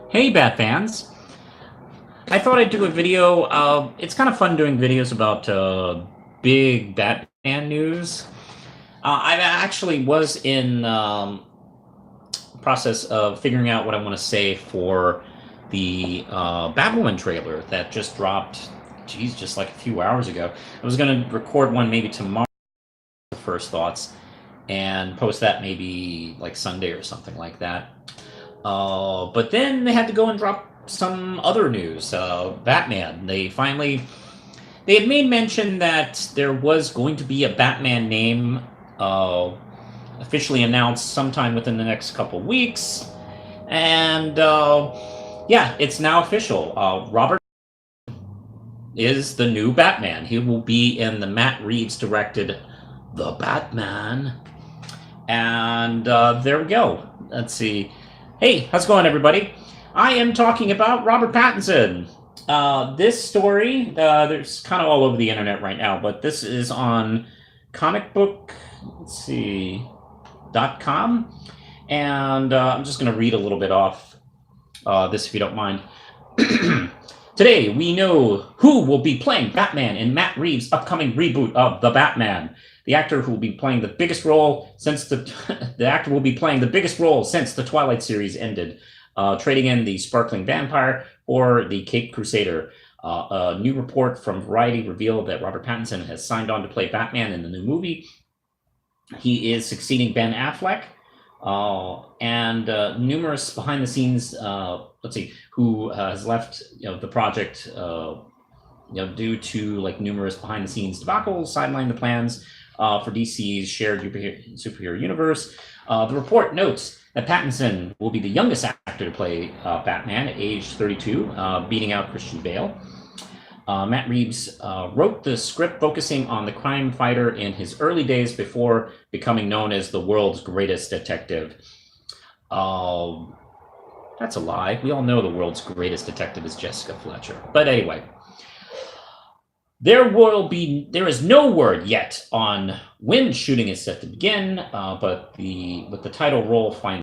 Hey, Bat fans. I thought I'd do a video. It's kind of fun doing videos about big Batman news. I actually was in process of figuring out what I want to say for the Batwoman trailer that just dropped, geez, just like a few hours ago. I was going to record one maybe tomorrow, first thoughts, and post that maybe like Sunday or something like that. But then they had to go and drop some other news. Batman. They had made mention that there was going to be a Batman name officially announced sometime within the next couple weeks, and yeah, it's now official. Robert is the new Batman. He will be in the Matt Reeves directed The Batman, and there we go. Let's see. Hey, how's it going, everybody? I am talking about Robert Pattinson. This story, there's kind of all over the internet right now, but this is on comic book, .com, and I'm just going to read a little bit off this if you don't mind. Today, we know who will be playing Batman in Matt Reeves' upcoming reboot of The Batman. The actor who will be playing the biggest role since the actor will be playing the biggest role since the Twilight series ended, trading in the sparkling vampire or the Caped Crusader. A new report from Variety revealed that Robert Pattinson has signed on to play Batman in the new movie. He is succeeding Ben Affleck, and numerous behind the scenes. Who has left the project due to like numerous behind the scenes debacles, sidelined the plans for DC's shared superhero universe. The report notes that Pattinson will be the youngest actor to play Batman at age 32, beating out Christian Bale. Matt Reeves wrote the script focusing on the crime fighter in his early days before becoming known as the world's greatest detective. That's a lie. We all know the world's greatest detective is Jessica Fletcher. But anyway, there is no word yet on when shooting is set to begin, but with the title role finally,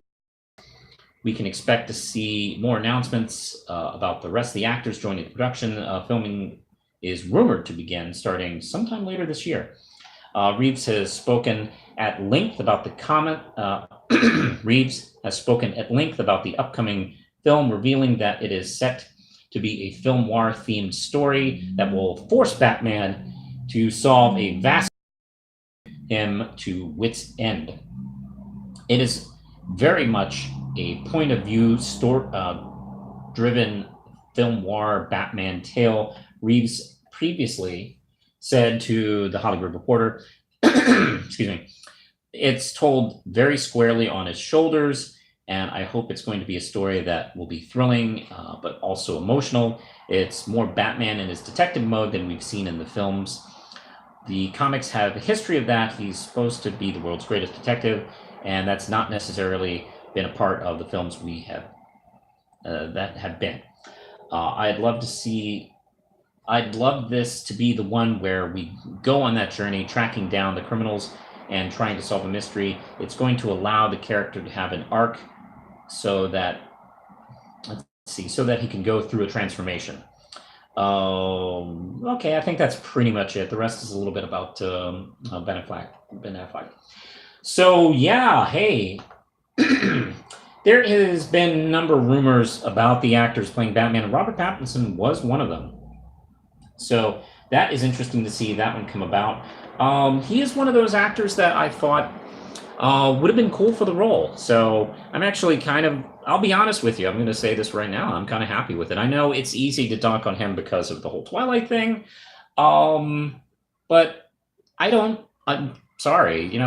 we can expect to see more announcements about the rest of the actors joining the production. Filming is rumored to begin starting sometime later this year. Reeves has spoken at length about the comment. Reeves has spoken at length about the upcoming film, revealing that it is set to be a film noir-themed story that will force Batman to solve a vast him to wit's end. It is very much a point of view driven film noir Batman tale. Reeves previously said to the Hollywood Reporter, excuse me, it's told very squarely on his shoulders, and I hope it's going to be a story that will be thrilling, but also emotional. It's more Batman in his detective mode than we've seen in the films. The comics have a history of that. He's supposed to be the world's greatest detective, and that's not necessarily been a part of the films we have that have been. I'd love this to be the one where we go on that journey, tracking down the criminals and trying to solve a mystery. It's going to allow the character to have an arc so that he can go through a transformation. Okay, I think that's pretty much it. The rest is a little bit about Ben Affleck. So yeah, hey, there has been a number of rumors about the actors playing Batman, and Robert Pattinson was one of them. So that is interesting to see that one come about. He is one of those actors that I thought would have been cool for the role. So I'm actually I'll be honest with you. I'm going to say this right now. I'm kind of happy with it. I know it's easy to dunk on him because of the whole Twilight thing. But I'm sorry.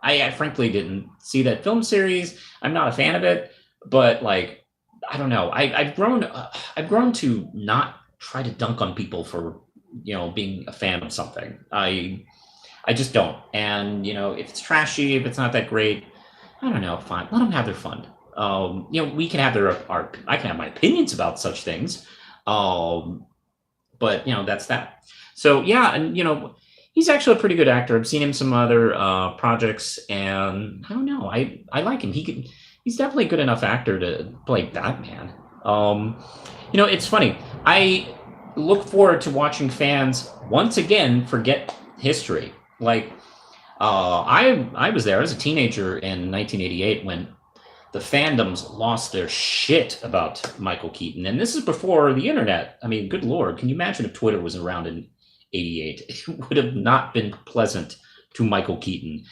I frankly didn't see that film series. I'm not a fan of it, but like, I don't know. I've grown to not try to dunk on people for being a fan of something. I just don't. And if it's trashy, if it's not that great, I don't know. Fine, let them have their fun. We can have I can have my opinions about such things. But that's that. So yeah, and he's actually a pretty good actor. I've seen him some other projects, and I don't know. I like him. he's definitely a good enough actor to play Batman. It's funny. I look forward to watching fans once again forget history. Like, I was there as a teenager in 1988 when the fandoms lost their shit about Michael Keaton, and this is before the internet. I mean, good lord, can you imagine if Twitter was around in '88? It would have not been pleasant to Michael Keaton,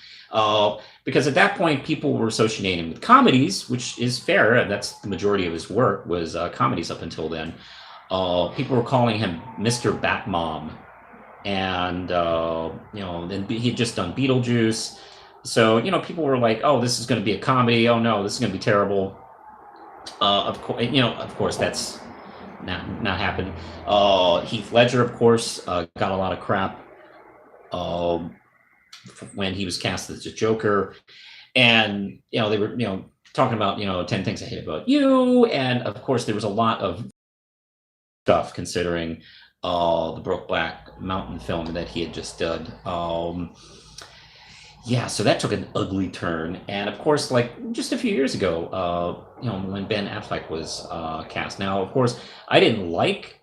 because at that point people were associating him with comedies, which is fair. That's the majority of his work was comedies up until then. People were calling him Mr. Batmom, and then he had just done Beetlejuice. So, people were like, "Oh, this is going to be a comedy. Oh no, this is going to be terrible." Of course, that's not happened. Heath Ledger, of course, got a lot of crap when he was cast as the Joker, and they were talking about 10 things I hate about you, and of course there was a lot of stuff considering the Brokeback Mountain film that he had just done. So that took an ugly turn. And of course, like just a few years ago, when Ben Affleck was cast. Now, of course, I didn't like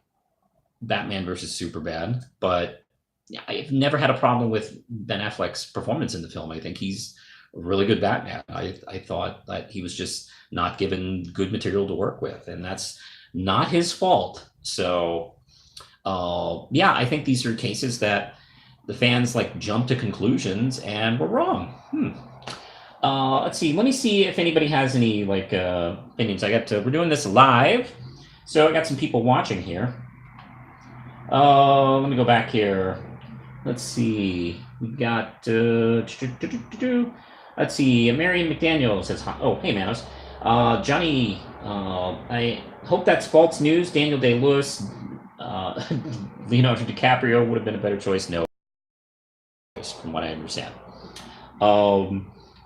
Batman versus Superbad, but I've never had a problem with Ben Affleck's performance in the film. I think he's a really good Batman. I thought that he was just not given good material to work with, and that's not his fault. So, I think these are cases that the fans jump to conclusions and were wrong. Let's see. Let me see if anybody has any opinions. We're doing this live, so I got some people watching here. Let me go back here. Let's see. We got. Let's see. Mary McDaniel says, "Oh, hey, Manos. Johnny. I hope that's false news. Daniel Day-Lewis, Leonardo DiCaprio would have been a better choice. No." From what I understand.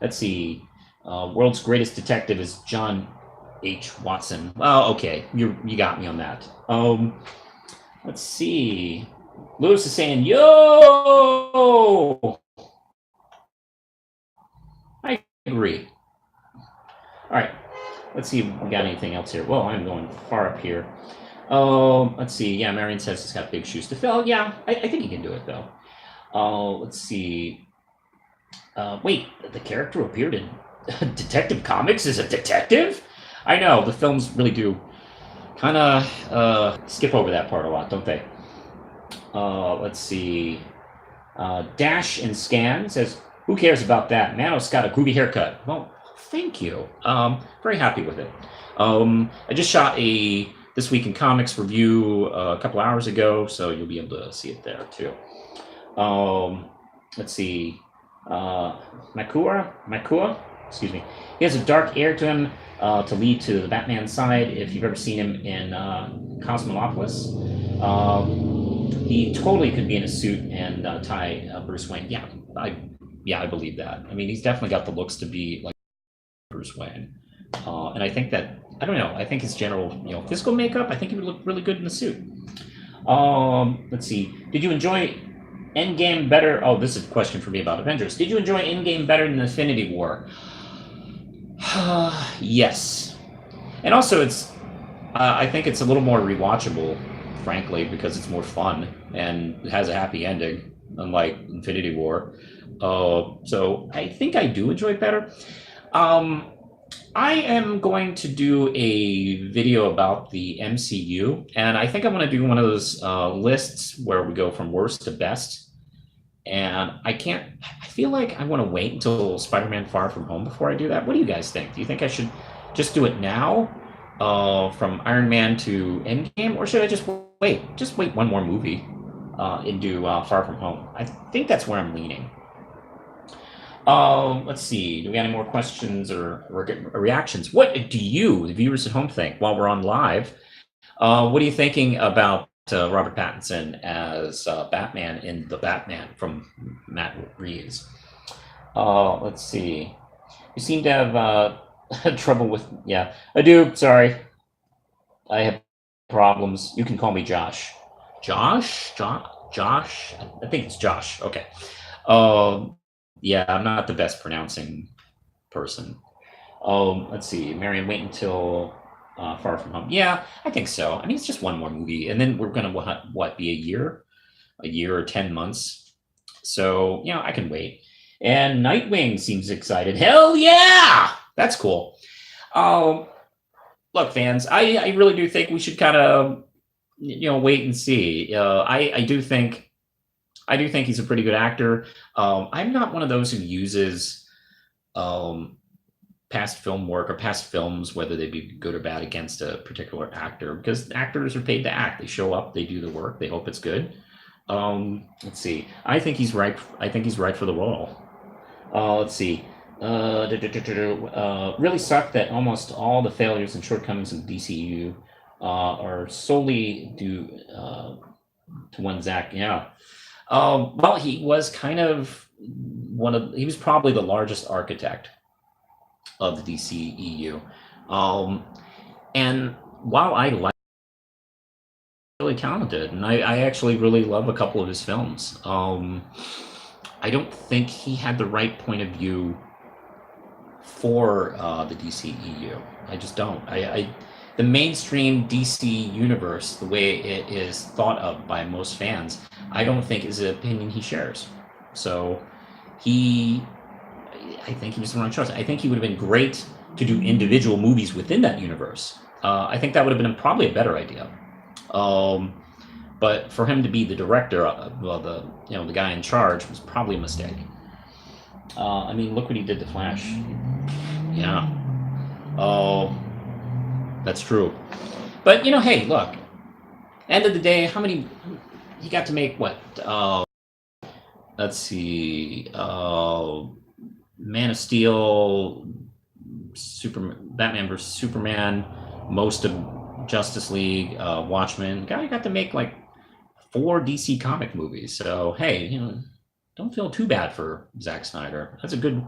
Let's see. World's greatest detective is John H. Watson. Well, okay, you got me on that. Let's see. Lewis is saying, "Yo!" I agree. All right. Let's see if we got anything else here. Well, I'm going far up here. Let's see. Yeah, Marion says he's got big shoes to fill. Yeah, I think he can do it, though. Let's see. Wait, the character appeared in Detective Comics as a detective? I know, the films really do kind of skip over that part a lot, don't they? Let's see. Dash and Scan says, "Who cares about that? Manos got a groovy haircut." Well, thank you. Very happy with it. I just shot a This Week in Comics review a couple hours ago, so you'll be able to see it there too. Let's see. Makua, excuse me. He has a dark air to him to lead to the Batman side. If you've ever seen him in Cosmopolis, he totally could be in a suit and tie Bruce Wayne. Yeah, I believe that. I mean, he's definitely got the looks to be like Bruce Wayne. And I think that, I don't know, I think his general, physical makeup, I think he would look really good in the suit. Let's see. Did you enjoy Endgame better? Oh, this is a question for me about Avengers. Did you enjoy Endgame better than Infinity War? Yes. And also, I think it's a little more rewatchable, frankly, because it's more fun and it has a happy ending, unlike Infinity War. So I think I do enjoy it better. I am going to do a video about the MCU, and I think I'm going to do one of those lists where we go from worst to best. And I feel like I want to wait until Spider-Man Far From Home before I do that. What do you guys think? Do you think I should just do it now, from Iron Man to Endgame, or should I just wait one more movie and do Far From Home? I think that's where I'm leaning. Let's see. Do we have any more questions or reactions? What do you, the viewers at home, think while we're on live? What are you thinking about Robert Pattinson as Batman in The Batman from Matt Reeves? Let's see. You seem to have trouble with... Yeah, I do. Sorry. I have problems. You can call me Josh. Josh? Josh? I think it's Josh. Okay. Yeah, I'm not the best pronouncing person. Let's see, Marion, wait until Far From Home. Yeah, I think so. I mean, it's just one more movie, and then we're gonna what be a year or 10 months. So I can wait. And Nightwing seems excited. Hell yeah, that's cool. Um, Look, fans, I really do think we should kind of wait and see. I do think he's a pretty good actor. I'm not one of those who uses um, past film work or past films, whether they be good or bad, against a particular actor, because actors are paid to act. They show up, they do the work, they hope it's good. Let's see. I think he's right. I think he's right for the role. Let's see. Really sucked that almost all the failures and shortcomings in DCU are solely due to one Zach. Yeah. Well, he was kind of he was probably the largest architect of the DCEU. And while I like really talented, and I actually really love a couple of his films, I don't think he had the right point of view for the DCEU. I just don't. The mainstream DC universe, the way it is thought of by most fans, I don't think is an opinion he shares. So I think he was the wrong choice. I think he would have been great to do individual movies within that universe. I think that would have been probably a better idea. But for him to be the director, the guy in charge, was probably a mistake. I mean, look what he did to Flash. Yeah. Oh, that's true. But hey, look. End of the day, how many he got to make? What? Let's see. Man of Steel, Batman vs Superman, most of Justice League, Watchmen. Guy got to make like 4 DC comic movies. So hey, don't feel too bad for Zack Snyder. That's a good.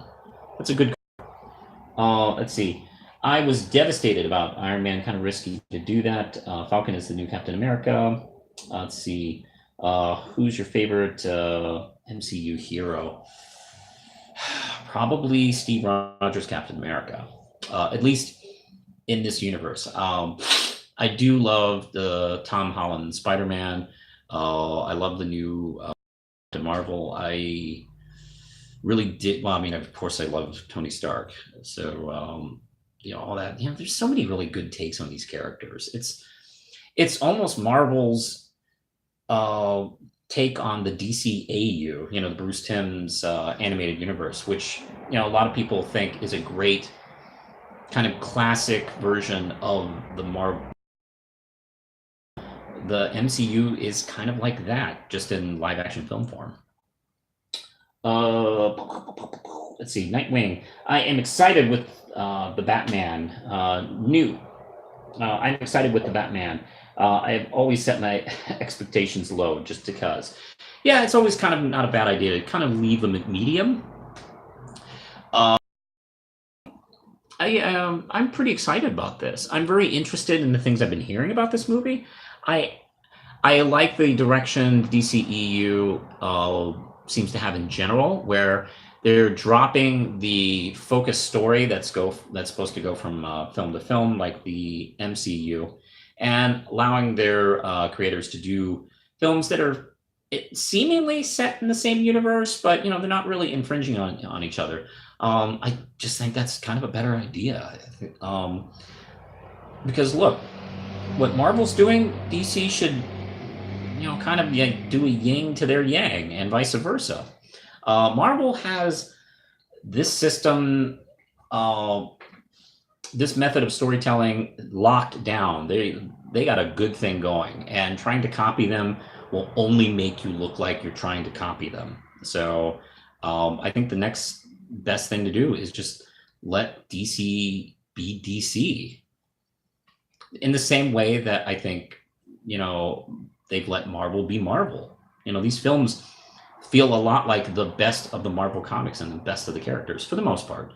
Let's see. I was devastated about Iron Man. Kind of risky to do that. Falcon is the new Captain America. Let's see. Who's your favorite MCU hero? Probably Steve Rogers, Captain America. At least in this universe. I do love the Tom Holland Spider-Man. I love the new Captain Marvel. I really did. Well, I mean, of course, I love Tony Stark. So, all that. There's so many really good takes on these characters. It's almost Marvel's take on the DCAU. The Bruce Timm's animated universe, which a lot of people think is a great kind of classic version of the Marvel. The MCU is kind of like that, just in live action film form. Let's see, Nightwing. I am excited with the Batman new. I'm excited with the Batman. I've always set my expectations low just because. Yeah, it's always kind of not a bad idea to kind of leave them at medium. I'm pretty excited about this. I'm very interested in the things I've been hearing about this movie. I like the direction DCEU seems to have in general, where they're dropping the focus story that's supposed to go from film to film, like the MCU, and allowing their creators to do films that are seemingly set in the same universe, but they're not really infringing on each other. I just think that's kind of a better idea. Because look, what Marvel's doing, DC should kind of do a yin to their yang, and vice versa. Marvel has this system, this method of storytelling locked down. They got a good thing going, and trying to copy them will only make you look like you're trying to copy them. So I think the next best thing to do is just let DC be DC, in the same way that I think they've let Marvel be Marvel. These films feel a lot like the best of the Marvel comics and the best of the characters for the most part.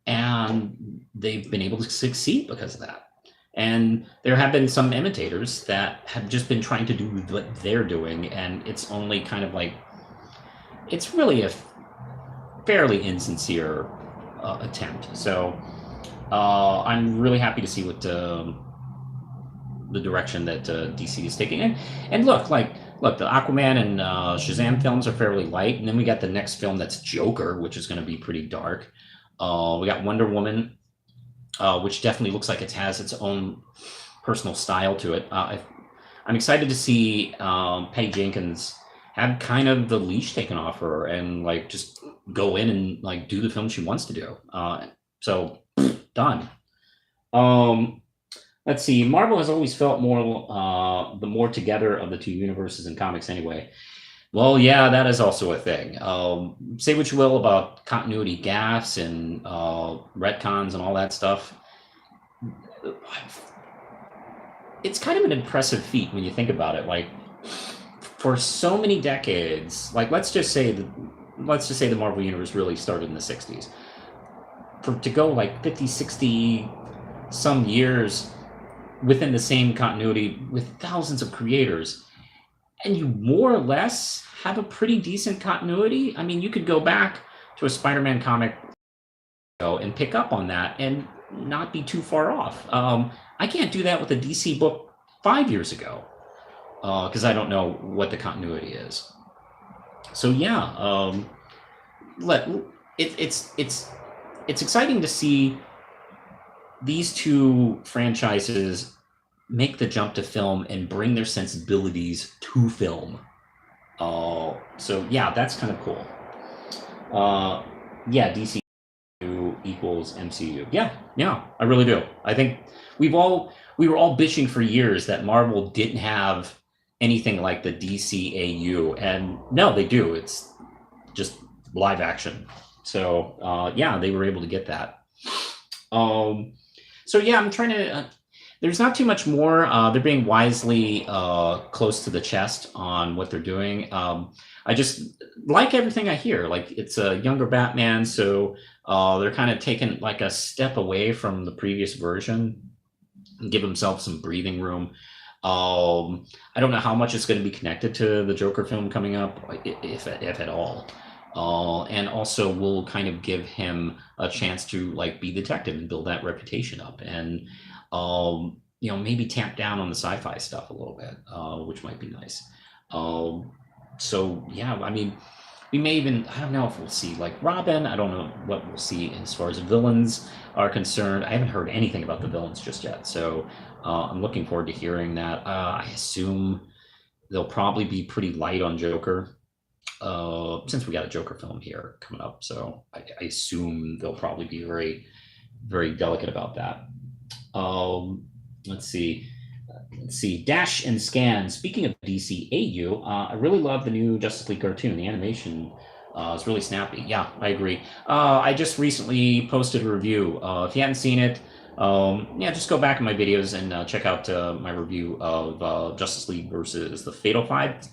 And they've been able to succeed because of that. And there have been some imitators that have just been trying to do what they're doing, and it's only kind of like, it's really a fairly insincere attempt. So I'm really happy to see what the direction that DC is taking. And look, the Aquaman and Shazam films are fairly light, and then we got the next film that's Joker, which is going to be pretty dark. We got Wonder Woman, which definitely looks like it has its own personal style to it. I'm excited to see Patty Jenkins have kind of the leash taken off her and like just go in and like do the film she wants to do. So done. Let's see. Marvel has always felt more the more together of the two universes in comics anyway. Well, yeah, that is also a thing. Say what you will about continuity gaffes and retcons and all that stuff. It's kind of an impressive feat when you think about it. Like, for so many decades, like let's just say the Marvel universe really started in the 60s. To go like 50, 60 some years within the same continuity with thousands of creators, and you more or less have a pretty decent continuity. I mean, you could go back to a Spider-Man comic and pick up on that and not be too far off. I can't do that with a DC book 5 years ago because I don't know what the continuity is. So yeah, it's exciting to see these two franchises make the jump to film and bring their sensibilities to film. So yeah, that's kind of cool. Yeah, DC equals MCU. Yeah, I really do. I think we were all bitching for years that Marvel didn't have anything like the DCAU, and no, they do. It's just live action. So yeah, they were able to get that. So yeah, I'm trying to. There's not too much more. They're being wisely close to the chest on what they're doing. I just like everything I hear. Like it's a younger Batman, so they're kind of taking like a step away from the previous version and give themselves some breathing room. I don't know how much it's going to be connected to the Joker film coming up, if at all. And also will kind of give him a chance to like be detective and build that reputation up, and maybe tamp down on the sci-fi stuff a little bit, which might be nice. So yeah, I mean, we may even, I don't know if we'll see like Robin. I don't know what we'll see as far as villains are concerned. I haven't heard anything about the villains just yet, so I'm looking forward to hearing that. I assume they'll probably be pretty light on Joker. Since we got a Joker film here coming up, so I assume they'll probably be very, very delicate about that. Let's see. Dash and Scan. Speaking of DCAU, I really love the new Justice League cartoon. The animation is really snappy. Yeah, I agree. I just recently posted a review. If you haven't seen it, just go back in my videos and check out my review of Justice League versus the Fatal Five.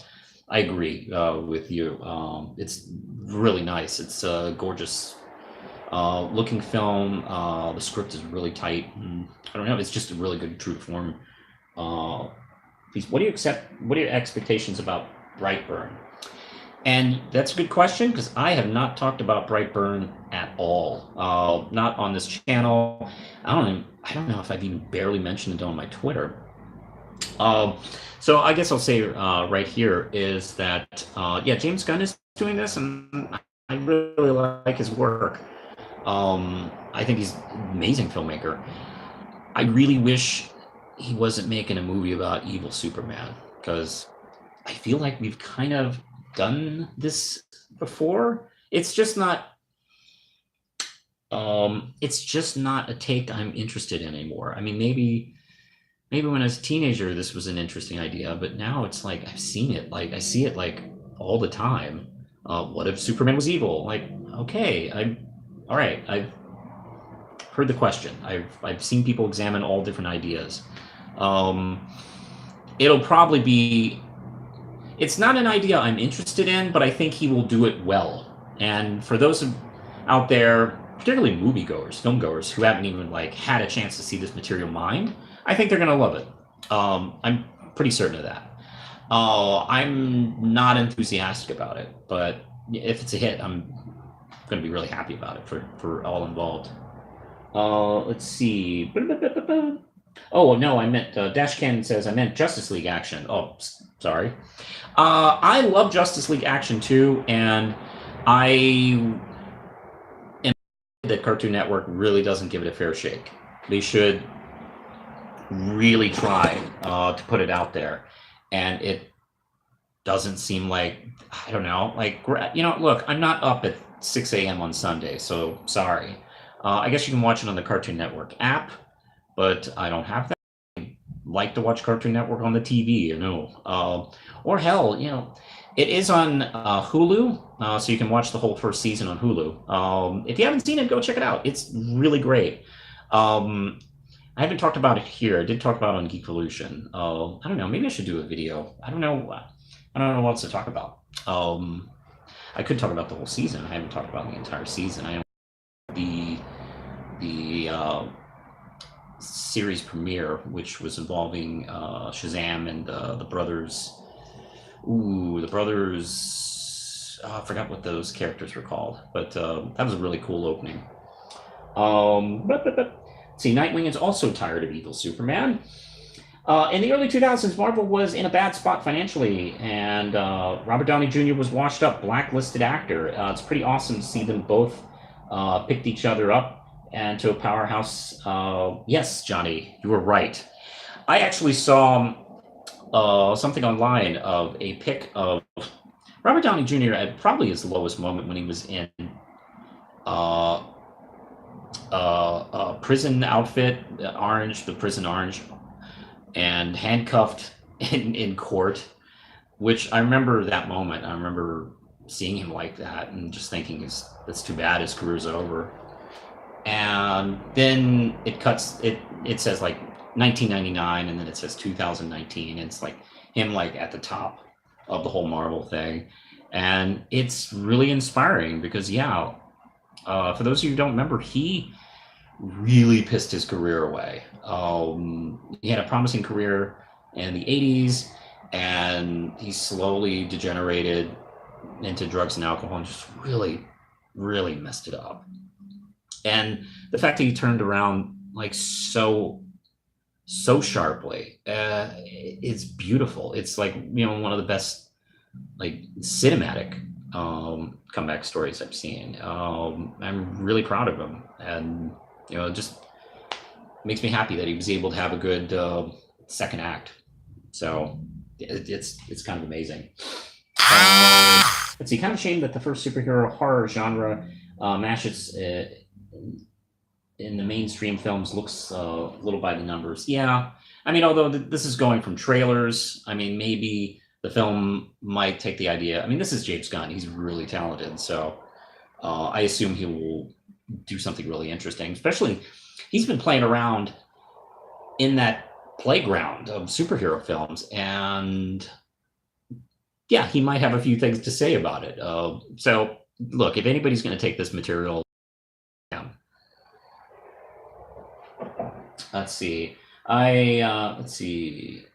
I agree with you. It's really nice. It's a gorgeous looking film. The script is really tight. I don't know. It's just a really good true form. What do your expectations about Brightburn? And that's a good question because I have not talked about Brightburn at all. Not on this channel. I don't know if I've even barely mentioned it on my Twitter. So I guess I'll say right here is that James Gunn is doing this, and I really like his work. I think he's an amazing filmmaker. I really wish he wasn't making a movie about evil Superman, because I feel like we've kind of done this before. It's just not a take I'm interested in anymore. I mean, maybe when I was a teenager this was an interesting idea, but now it's like I've seen it, like I see it like all the time. What if Superman was evil? Like, okay, I've heard the question. I've seen people examine all different ideas. It'll probably be, it's not an idea I'm interested in, but I think he will do it well. And for those out there, particularly moviegoers, filmgoers, who haven't even like had a chance to see this material mined, I think they're gonna love it. I'm pretty certain of that. I'm not enthusiastic about it, but if it's a hit, I'm gonna be really happy about it for all involved. Let's see. Oh no, I meant Dash Cannon says I meant Justice League action. Oh, sorry. I love Justice League action too, and I am that Cartoon Network really doesn't give it a fair shake. They should really try to put it out there, and it doesn't seem like, I don't know, like, look, I'm not up at 6 a.m. on Sunday, so sorry. I guess you can watch it on the Cartoon Network app, but I don't have that. I like to watch Cartoon Network on the TV, or hell, it is on Hulu, so you can watch the whole first season on Hulu. If you haven't seen it, go check it out. It's really great. I haven't talked about it here. I did talk about it on Geekvolution. I don't know. Maybe I should do a video. I don't know. I don't know what else to talk about. I could talk about the whole season. I haven't talked about the entire season. I the series premiere, which was involving Shazam and the brothers. Ooh, the brothers. I forgot what those characters were called, but that was a really cool opening. See, Nightwing is also tired of evil Superman. In the early 2000s, Marvel was in a bad spot financially, and Robert Downey Jr. was washed up, blacklisted actor. It's pretty awesome to see them both picked each other up and to a powerhouse. Yes, Johnny, you were right. I actually saw something online of a pic of Robert Downey Jr. at probably his lowest moment when he was in prison outfit, the prison orange, and handcuffed in court, which I remember that moment. I remember seeing him like that and just thinking, that's too bad, his career's over. And then it cuts, it says like 1999, and then it says 2019, and it's like him like at the top of the whole Marvel thing. And it's really inspiring because, for those of you who don't remember, he really pissed his career away. He had a promising career in the 80s, and he slowly degenerated into drugs and alcohol and just really, really messed it up. And the fact that he turned around like so sharply, it's beautiful. It's like, one of the best like cinematic comeback stories I've seen. I'm really proud of him, and it just makes me happy that he was able to have a good second act. So it's kind of amazing. It's kind of a shame that the first superhero horror genre matches in the mainstream films looks a little by the numbers. Yeah, I mean, although this is going from trailers, I mean, maybe the film might take the idea. I mean, this is James Gunn. He's really talented, so I assume he will do something really interesting. Especially, he's been playing around in that playground of superhero films, and yeah, he might have a few things to say about it. So, look, if anybody's going to take this material, let's see. Let's see.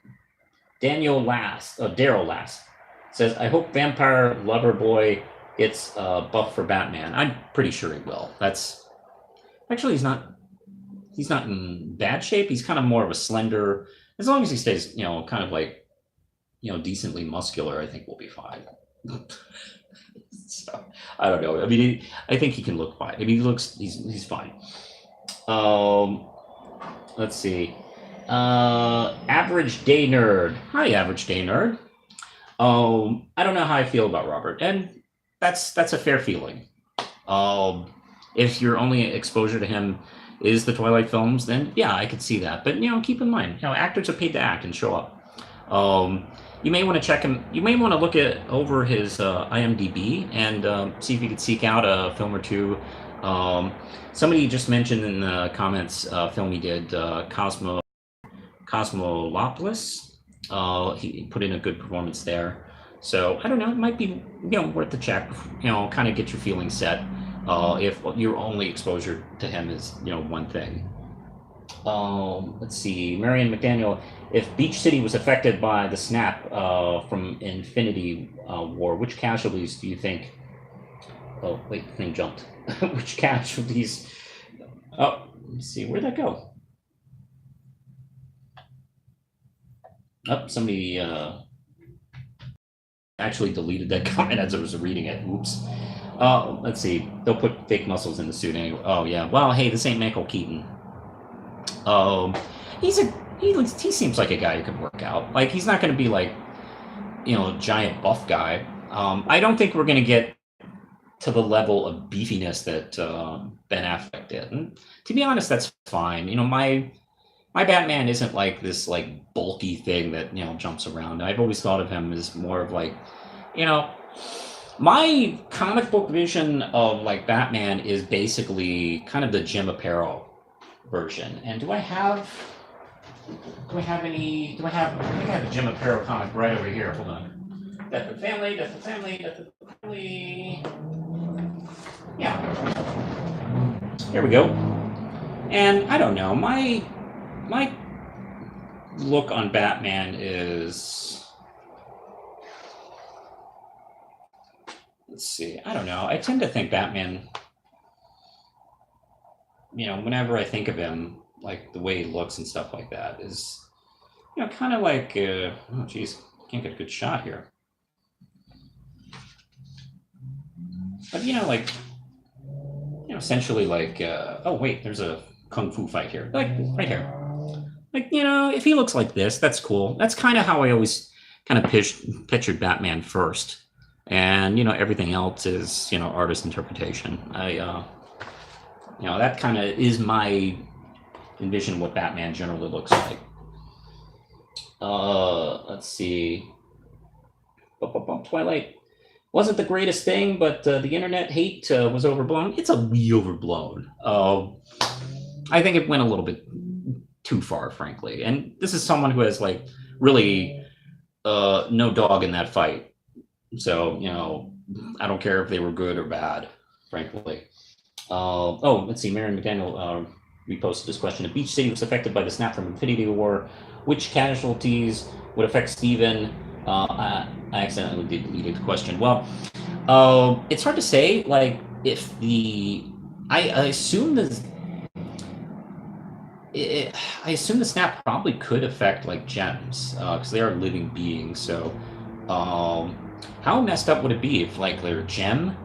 Daryl Last says, I hope Vampire Lover Boy gets buff for Batman. I'm pretty sure he will. That's actually, he's not in bad shape. He's kind of more of a slender, as long as he stays, kind of like, decently muscular, I think we'll be fine. So, I don't know. I mean, I think he can look fine. I mean, he's fine. Let's see. Average Day Nerd. Hi, Average Day Nerd. I don't know how I feel about Robert, and that's a fair feeling. If your only exposure to him is the Twilight films, then yeah, I could see that. But keep in mind, actors are paid to act and show up. You may want to check him. You may want to look over his IMDb and see if you could seek out a film or two. Somebody just mentioned in the comments a film he did, Cosmolopolis. He put in a good performance there. So I don't know, it might be worth the check. Kind of get your feelings set. If your only exposure to him is one thing. Let's see, Marion McDaniel. If Beach City was affected by the snap from Infinity War, which casualties do you think? Oh wait, the thing jumped. Which casualties? Oh, Let me see, where'd that go? Oh, somebody actually deleted that comment as I was reading it. Oops. Let's see. They'll put fake muscles in the suit anyway. Oh yeah. Well, hey, this ain't Michael Keaton. He seems like a guy who could work out. Like he's not going to be like, you know, a giant buff guy. I don't think we're going to get to the level of beefiness that Ben Affleck did. And to be honest, that's fine. You know, my Batman isn't like this like bulky thing that, you know, jumps around. I've always thought of him as more of like, you know, my comic book vision of like Batman is basically kind of the Jim Aparo version. And do I have any? I think I have a Jim Aparo comic right over here. Hold on. Death of the Family. Yeah. Here we go. And I don't know, my look on Batman is, let's see, I don't know. I tend to think Batman, you know, whenever I think of him, like the way he looks and stuff like that is, you know, kind of like, oh geez, can't get a good shot here. But, you know, like, you know, essentially like, oh wait, there's a kung fu fight here, like right here. Like, you know, if he looks like this, that's cool. That's kind of how I always kind of pictured Batman first. And, you know, everything else is, you know, artist interpretation. You know, that kind of is my envision what Batman generally looks like. Let's see. Twilight wasn't the greatest thing, but the internet hate was overblown. It's a wee overblown. I think it went a little bit too far, frankly. And this is someone who has like really no dog in that fight. So, you know, I don't care if they were good or bad, frankly. Oh, let's see. Marion McDaniel reposted this question. If Beach City was affected by the snap from Infinity War, which casualties would affect Steven? I accidentally deleted the question. Well, it's hard to say. Like, if the... I assume the snap probably could affect like gems because they are living beings. So how messed up would it be if like their gem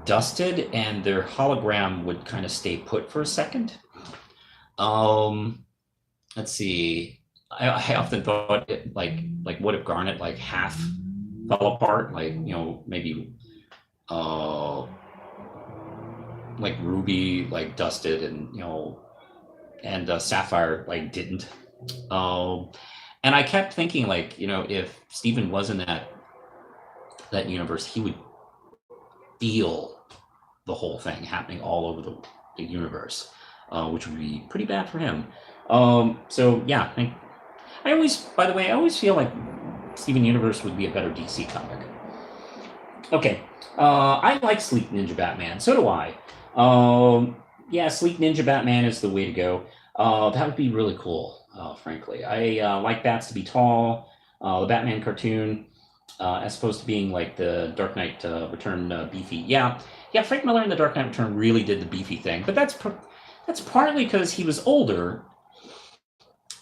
dusted and their hologram would kind of stay put for a second? Let's see. I often thought like what if Garnet like half fell apart, like, you know, maybe like Ruby like dusted and, you know, and Sapphire like didn't. And I kept thinking like, you know, if Steven was in that universe, he would feel the whole thing happening all over the universe, which would be pretty bad for him. So yeah, I always feel like Steven Universe would be a better DC comic. Okay, I like Sleek Ninja Batman. So do I. Yeah, Sleek Ninja Batman is the way to go. That would be really cool, frankly. I like bats to be tall. The Batman cartoon, as opposed to being like the Dark Knight Return beefy. Yeah, Frank Miller in the Dark Knight Return really did the beefy thing, but that's partly because he was older.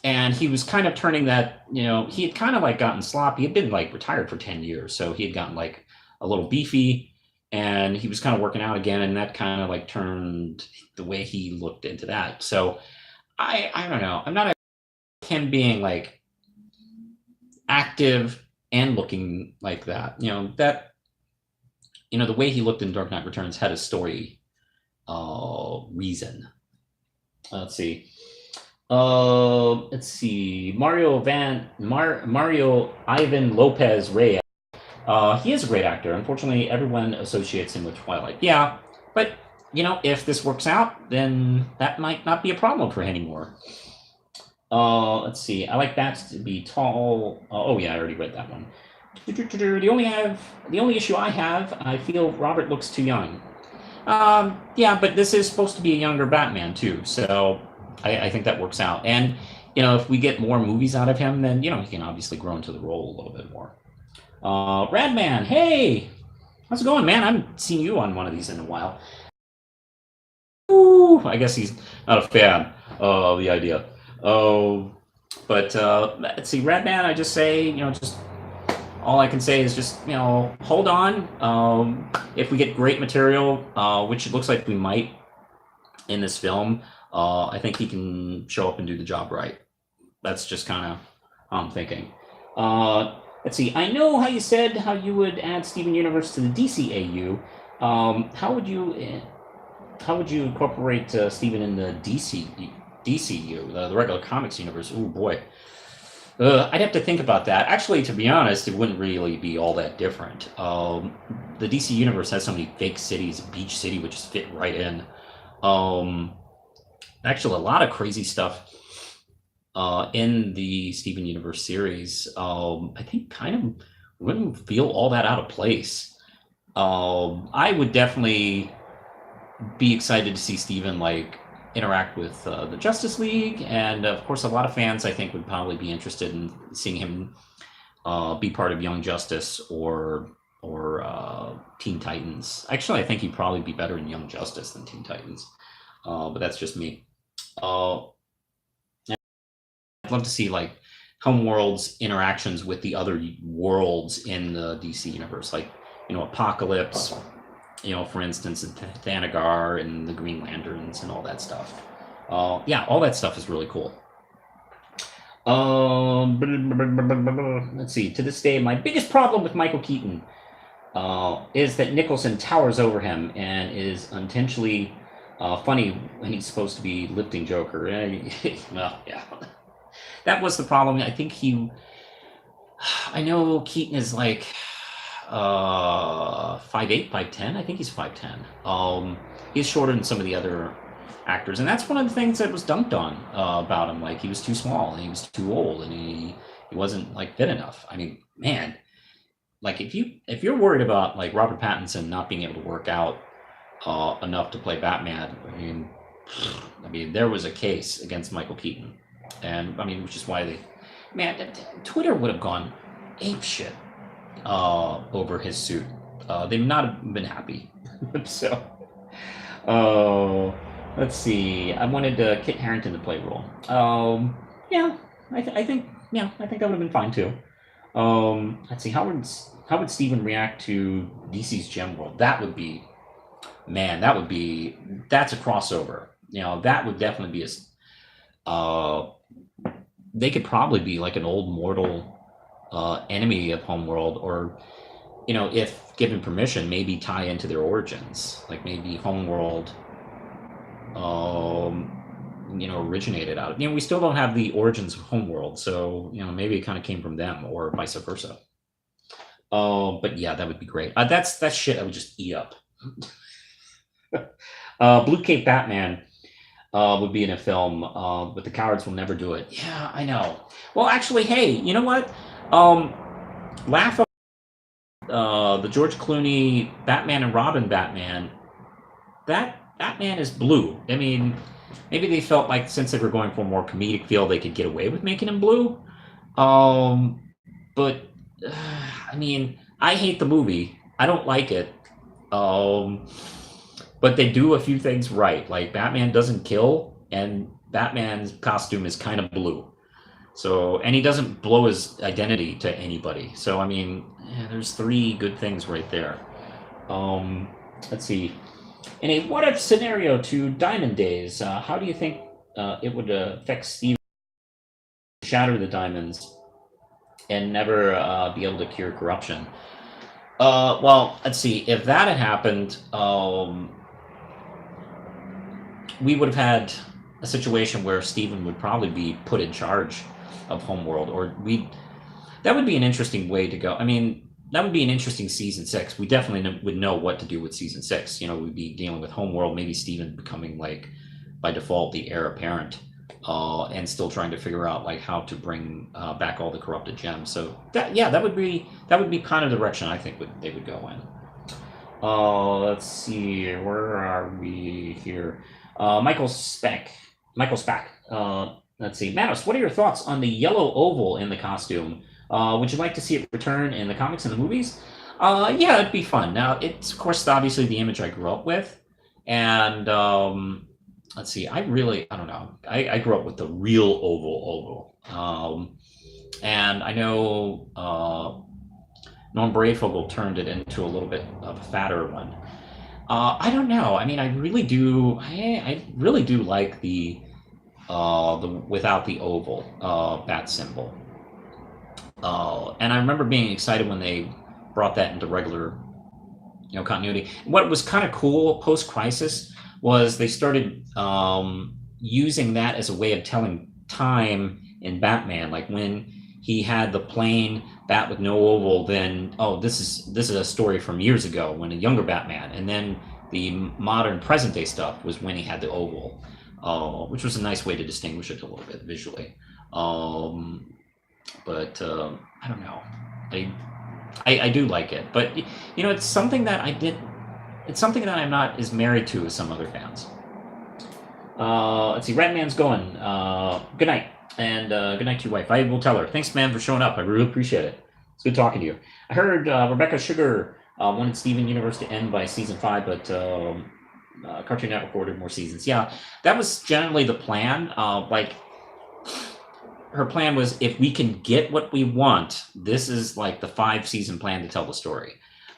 And he was kind of turning that, you know, he had kind of like gotten sloppy. He had been like retired for 10 years. So he had gotten like a little beefy and he was kind of working out again. And that kind of like turned the way he looked into that. So I don't know. I'm not him being like active and looking like that. You know, that, you know, the way he looked in Dark Knight Returns had a story reason. Let's see. Mario Ivan Lopez Reyes. He is a great actor. Unfortunately, everyone associates him with Twilight. Yeah, but you know, if this works out, then that might not be a problem for him anymore. Let's see. I like bats to be tall. Oh yeah, I already read that one. The only issue I have, I feel Robert looks too young. Yeah, but this is supposed to be a younger Batman too, so I think that works out. And, you know, if we get more movies out of him, then, you know, he can obviously grow into the role a little bit more. Radman, hey! How's it going, man? I haven't seen you on one of these in a while. Ooh, I guess he's not a fan of the idea. But let's see, Redman. I just say, just all I can say is just, hold on. If we get great material, which it looks like we might in this film, I think he can show up and do the job right. That's just kind of how I'm thinking. Let's see. I know how you said how you would add Steven Universe to the DCAU. How would you incorporate Steven in the DCU, the regular comics universe? Oh boy. I'd have to think about that. Actually, to be honest, it wouldn't really be all that different. The DC universe has so many fake cities. Beach City would just fit right in. Actually, a lot of crazy stuff in the Steven Universe series. I think kind of wouldn't feel all that out of place. I would definitely be excited to see Steven interact with the Justice League, and of course a lot of fans I think would probably be interested in seeing him be part of Young Justice or Teen Titans. Actually, I think he'd probably be better in Young Justice than Teen Titans, but that's just me. I'd love to see Homeworld's interactions with the other worlds in the DC universe, Apocalypse, for instance, and Thanagar and the Green Lanterns and all that stuff. Yeah, all that stuff is really cool. Let's see. To this day, my biggest problem with Michael Keaton is that Nicholson towers over him and is intentionally funny when he's supposed to be lifting Joker. Well, yeah. That was the problem. I think I know Keaton is 5'8", 5'10". I think he's 5'10". He's shorter than some of the other actors, and that's one of the things that was dunked on about him. He was too small and he was too old and he wasn't fit enough. I mean, man, if you're worried about Robert Pattinson not being able to work out enough to play Batman, I mean there was a case against Michael Keaton, and which is why Twitter would have gone ape shit over his suit. They would not have been happy. So, let's see. I wanted Kit Harington to play role. Yeah, I think that would have been fine too. Let's see. How would Steven react to DC's Gem World? That's a crossover. That would definitely be they could probably be an old mortal enemy of Homeworld, or if given permission, maybe tie into their origins. Maybe Homeworld originated out of, we still don't have the origins of Homeworld, so maybe it kind of came from them or vice versa. But yeah, that would be great. That's shit I would just eat up. Blue Cape Batman would be in a film, but the cowards will never do it. Yeah, I know. Well, actually, hey, you know what? Laugh up the George Clooney Batman and Robin Batman. That Batman is blue. I mean, maybe they felt since they were going for a more comedic feel, they could get away with making him blue. But I hate the movie. I don't like it. But they do a few things right. Batman doesn't kill, and Batman's costume is kind of blue. So, and he doesn't blow his identity to anybody. So, there's three good things right there. Let's see. In a what-if scenario to Diamond Days, how do you think it would affect Steve to shatter the diamonds and never be able to cure corruption? Well, let's see. If that had happened, we would have had a situation where Steven would probably be put in charge of Homeworld, or that would be an interesting way to go. That would be an interesting season 6. We definitely would know what to do with season 6. We'd be dealing with Homeworld, maybe Steven becoming by default the heir apparent, and still trying to figure out how to bring back all the corrupted gems. So that would be kind of the direction I think they would go in. Let's see, where are we here? Michael Spack. Let's see. Manos, what are your thoughts on the yellow oval in the costume? Would you like to see it return in the comics and the movies? Yeah, it'd be fun. Now, it's, of course, obviously the image I grew up with. And let's see. I don't know. I grew up with the real oval. And I know Norm Brayfogle turned it into a little bit of a fatter one. I don't know. I mean, I really do. I really do like the without the oval bat symbol. And I remember being excited when they brought that into regular, continuity. What was kind of cool post Crisis was they started using that as a way of telling time in Batman. Like when he had the plain bat with no oval, then this is a story from years ago when a younger Batman, and then the modern present day stuff was when he had the oval, which was a nice way to distinguish it a little bit visually. But I don't know. I do like it, but it's something that it's something that I'm not as married to as some other fans. Let's see. Redman's going. Good night, and good night to your wife. I will tell her. Thanks, man, for showing up. I really appreciate it. It's good talking to you. I heard Rebecca Sugar wanted Steven Universe to end by season 5, but Cartoon Network ordered more seasons. Yeah, that was generally the plan. Her plan was, if we can get what we want, this is like the 5-season plan to tell the story.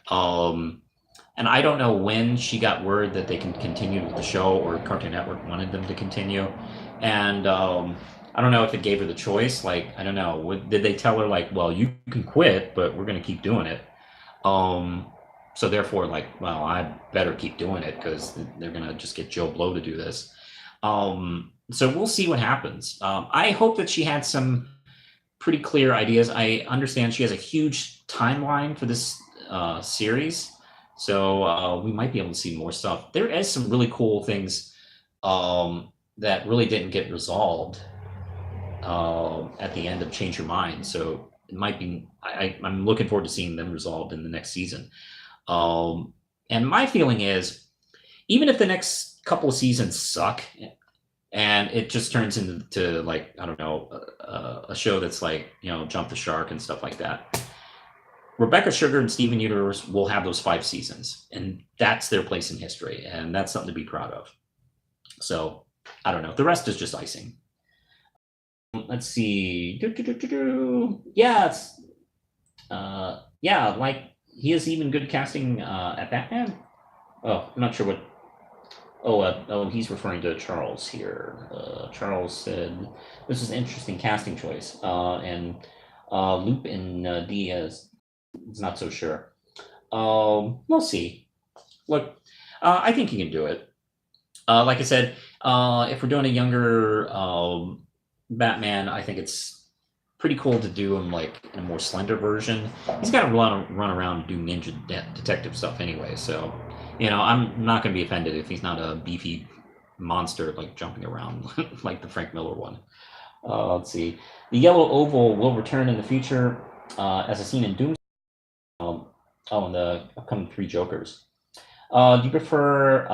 And I don't know when she got word that they can continue with the show, or Cartoon Network wanted them to continue. And I don't know if it gave her the choice. Like, I don't know. Did they tell her, like, well, you can quit, but we're going to keep doing it? So therefore, like, well, I better keep doing it because they're going to just get Joe Blow to do this. So we'll see what happens. I hope that she had some pretty clear ideas. I understand she has a huge timeline for this series, so we might be able to see more stuff. There is some really cool things that really didn't get resolved at the end of Change Your Mind. So it might be. I'm looking forward to seeing them resolved in the next season. And my feeling is, even if the next couple of seasons suck, and it just turns into, like, I don't know, a show that's like, Jump the Shark and stuff like that, Rebecca Sugar and Steven Universe will have those 5 seasons, and that's their place in history, and that's something to be proud of. So I don't know. The rest is just icing. Let's see. Yeah, it's like, he has even good casting at Batman. Oh, I'm not sure what. He's referring to Charles here. Charles said this is an interesting casting choice, and Loop and Diaz is not so sure. We'll see. Look, I think he can do it. Like I said, if we're doing a younger Batman, I think it's pretty cool to do him like in a more slender version. He's got to run around and do ninja detective stuff anyway, so. I'm not going to be offended if he's not a beefy monster, like, jumping around like the Frank Miller one. Let's see. The yellow oval will return in the future as a scene in Doom. And the upcoming 3 Jokers. Do you prefer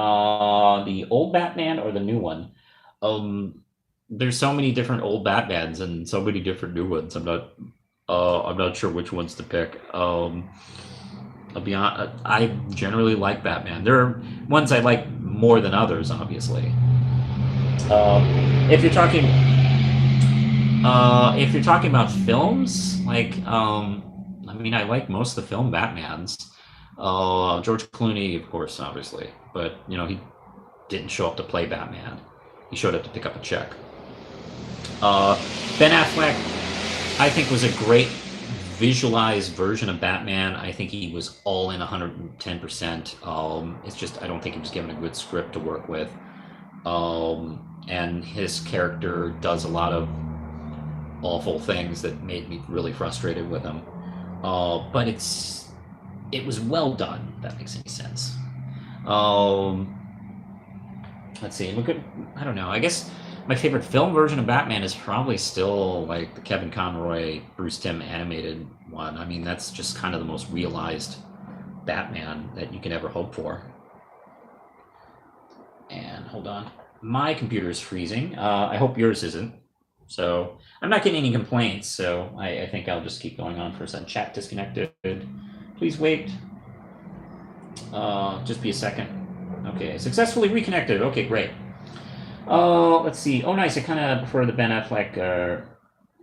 the old Batman or the new one? There's so many different old Batmans and so many different new ones. I'm not sure which ones to pick. I'll be honest, I generally like Batman. There are ones I like more than others, obviously. If you're talking about films, like, I mean, I like most of the film Batmans. George Clooney, of course, obviously, but he didn't show up to play Batman. He showed up to pick up a check. Ben Affleck, I think, was a great visualized version of Batman. I think he was all in 110%. It's just, I don't think he was given a good script to work with. And his character does a lot of awful things that made me really frustrated with him. But it was well done, if that makes any sense. Let's see. I don't know. I guess my favorite film version of Batman is probably still like the Kevin Conroy, Bruce Timm animated one. I mean, that's just kind of the most realized Batman that you can ever hope for. And hold on. My computer is freezing. I hope yours isn't. So I'm not getting any complaints, so I think I'll just keep going on for a second. Chat disconnected. Please wait. Just be a second. Okay, successfully reconnected. Okay, great. Let's see. Oh, nice. I kind of prefer the Ben Affleck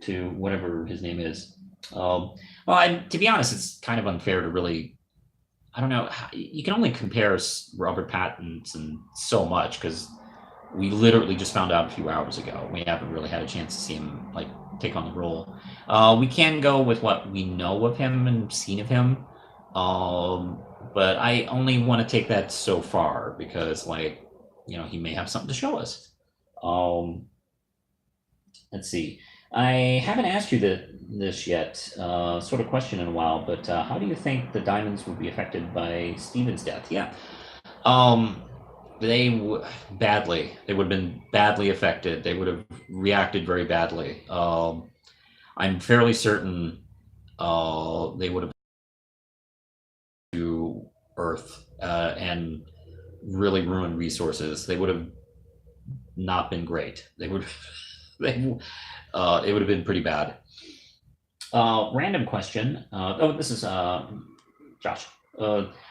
to whatever his name is. To be honest, it's kind of unfair to really. I don't know. You can only compare Robert Pattinson so much because we literally just found out a few hours ago. We haven't really had a chance to see him like take on the role. We can go with what we know of him and seen of him, but I only want to take that so far because, like, he may have something to show us. Let's see. I haven't asked you this yet, sort of question in a while, but how do you think the Diamonds would be affected by Steven's death? Yeah. Badly. They would have been badly affected. They would have reacted very badly. I'm fairly certain they would have to Earth and really ruined resources. They would have not been great. They would it would have been pretty bad. Random question. This is Josh.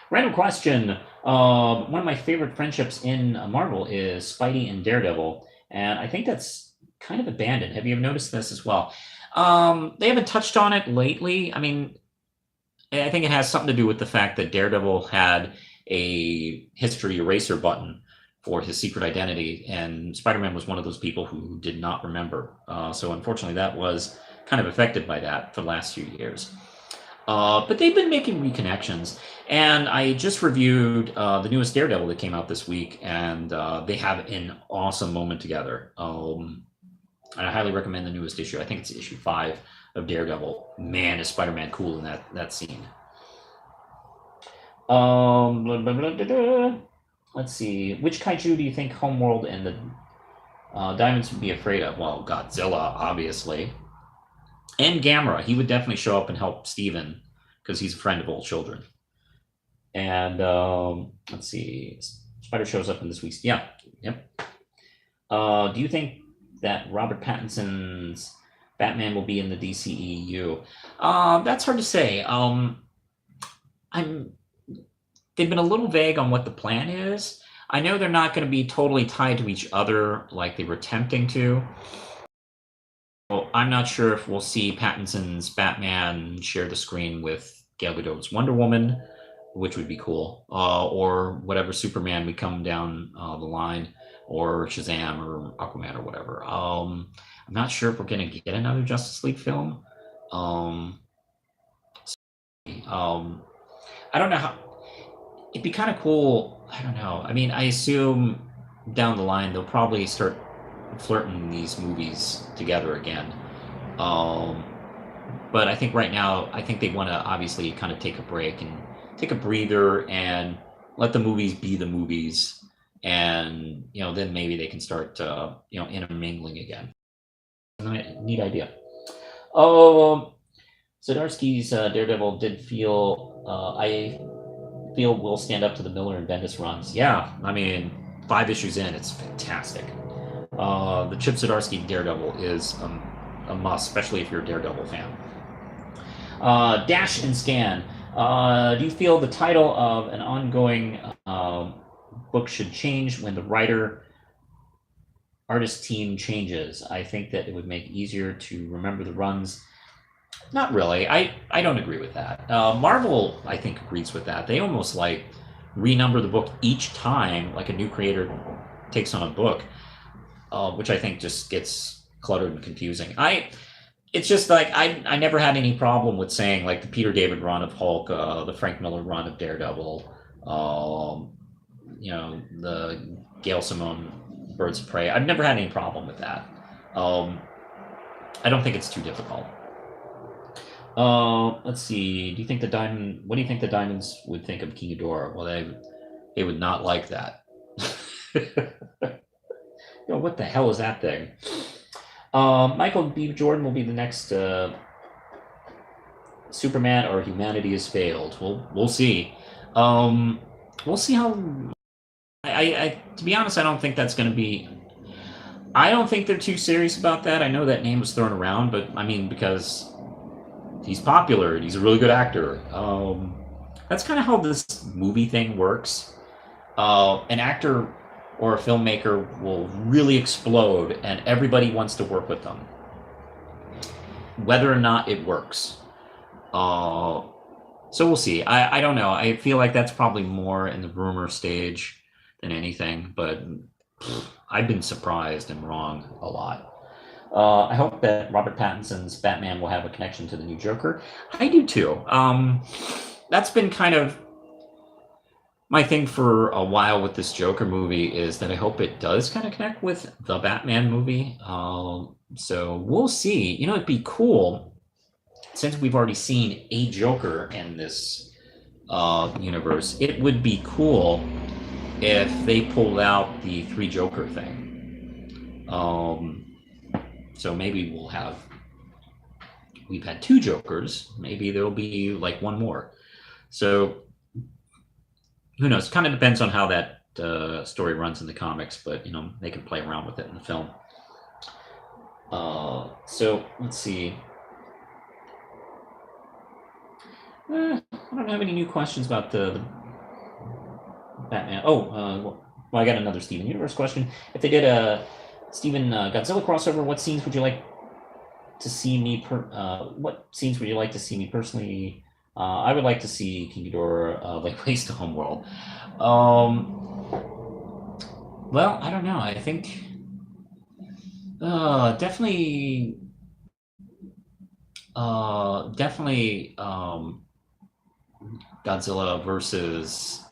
Random question. One of my favorite friendships in Marvel is Spidey and Daredevil, and I think that's kind of abandoned. Have you ever noticed this as well? They haven't touched on it lately. I mean, I think it has something to do with the fact that Daredevil had a history eraser button for his secret identity, and Spider-Man was one of those people who did not remember. So unfortunately, that was kind of affected by that for the last few years. But they've been making reconnections, and I just reviewed the newest Daredevil that came out this week, and they have an awesome moment together. And I highly recommend the newest issue. I think it's issue 5 of Daredevil. Man, is Spider-Man cool in that scene. Let's see. Which kaiju do you think Homeworld and the Diamonds would be afraid of? Well, Godzilla, obviously. And Gamera. He would definitely show up and help Steven because he's a friend of all children. And let's see. Spider shows up in this week's... Yeah. Yep. Do you think that Robert Pattinson's Batman will be in the DCEU? That's hard to say. They've been a little vague on what the plan is. I know they're not going to be totally tied to each other like they were attempting to. Well, I'm not sure if we'll see Pattinson's Batman share the screen with Gal Gadot's Wonder Woman, which would be cool, or whatever Superman would come down the line, or Shazam or Aquaman or whatever. I'm not sure if we're going to get another Justice League film. I don't know how. It'd be kind of cool. I don't know. I mean, I assume down the line they'll probably start flirting these movies together again. But I think right now, I think they want to obviously kind of take a break and take a breather and let the movies be the movies. And, then maybe they can start, intermingling again. Neat idea. Zdarsky's Daredevil did feel, I feel will stand up to the Miller and Bendis runs. Yeah, I mean, 5 issues in, it's fantastic. The Chip Zdarsky Daredevil is a must, especially if you're a Daredevil fan. Dash and Scan. Do you feel the title of an ongoing book should change when the artist team changes? I think that it would make it easier to remember the runs. Not really. I don't agree with that. Marvel, I think, agrees with that. They almost like renumber the book each time, like a new creator takes on a book, which I think just gets cluttered and confusing. It's just like I never had any problem with saying like the Peter David run of Hulk, the Frank Miller run of Daredevil, the Gail Simone Birds of Prey. I've never had any problem with that. I don't think it's too difficult. Let's see. What do you think the Diamonds would think of King Ghidorah? Well, they would not like that. What the hell is that thing? Michael B. Jordan will be the next Superman, or humanity has failed. We'll see. We'll see how. To be honest, I don't think that's going to be. I don't think they're too serious about that. I know that name was thrown around, but I mean, because he's popular and he's a really good actor. That's kind of how this movie thing works. An actor or a filmmaker will really explode and everybody wants to work with them, whether or not it works. So we'll see. I don't know. I feel like that's probably more in the rumor stage than anything, but I've been surprised and wrong a lot. I hope that Robert Pattinson's Batman will have a connection to the new Joker. I do too. That's been kind of my thing for a while with this Joker movie, is that I hope it does kind of connect with the Batman movie. So we'll see. You know, it'd be cool, since we've already seen a Joker in this universe. It would be cool if they pulled out the 3 Joker thing. So maybe we've had 2 Jokers. Maybe there'll be like 1 more. So who knows? Kind of depends on how that story runs in the comics, but you know, they can play around with it in the film. So let's see. I don't have any new questions about the Batman. Well, I got another Steven Universe question. If they did a Steven Godzilla crossover, what scenes would you like to see me? What scenes would you like to see me personally? I would like to see King Ghidorah lay waste to Homeworld. Well, I don't know. I think definitely Godzilla versus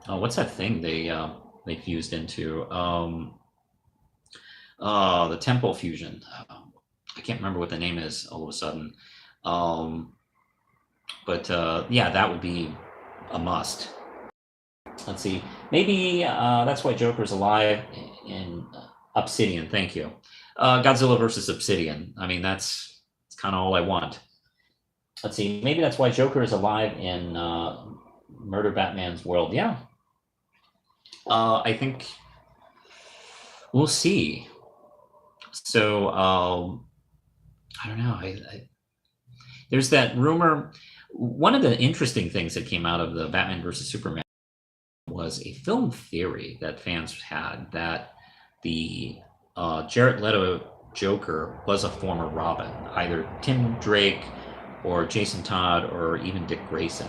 what's that thing they fused into? The Temple fusion. I can't remember what the name is all of a sudden. But yeah, that would be a must. Let's see. Maybe that's why Joker's alive in Obsidian. Thank you. Godzilla versus Obsidian. I mean, that's kind of all I want. Let's see. Maybe that's why Joker is alive in Murder Batman's world. Yeah. I think we'll see. So I don't know. There's that rumor. One of the interesting things that came out of the Batman versus Superman was a film theory that fans had, that the Jared Leto Joker was a former Robin, either Tim Drake or Jason Todd or even Dick Grayson.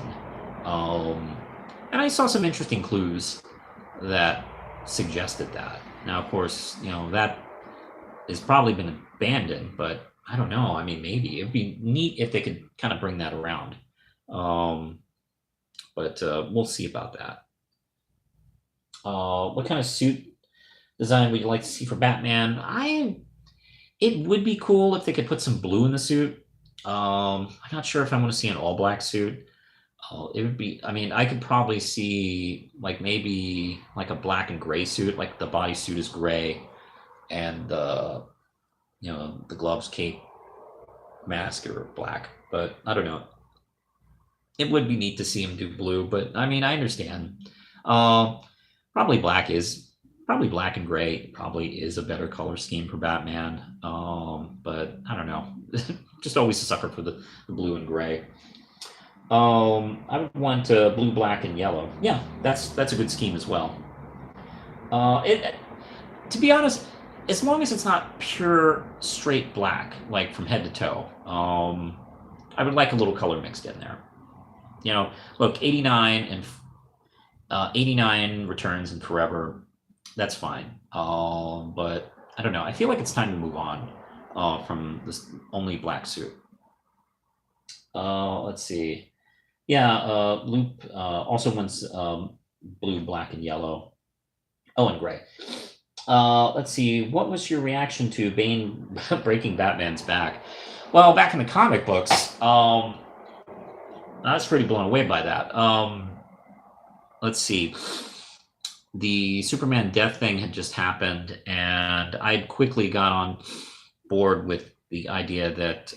And I saw some interesting clues that suggested that. Now, of course, you know, that has probably been abandoned, but I don't know. I mean, maybe it'd be neat if they could kind of bring that around. But we'll see about that. What kind of suit design would you like to see for Batman? It would be cool if they could put some blue in the suit. I'm not sure if I want to see an all black suit. It would be, I mean, I could probably see like maybe like a black and gray suit, like the bodysuit is gray and the, you know, the gloves, cape, mask are black, but I don't know. It would be neat to see him do blue, but I mean, I understand. Probably black and gray probably is a better color scheme for Batman. But I don't know. Just always a sucker for the blue and gray. I would want blue, black, and yellow. Yeah, that's a good scheme as well. To be honest, as long as it's not pure straight black, like from head to toe, I would like a little color mixed in there. You know, look, 89 returns and forever, that's fine. But I don't know. I feel like it's time to move on from this only black suit. Let's see. Yeah, Loop also wants blue, black, and yellow. Oh, and gray. Let's see. What was your reaction to Bane breaking Batman's back? Well, back in the comic books, I was pretty blown away by that. Let's see. The Superman death thing had just happened, and I'd quickly got on board with the idea that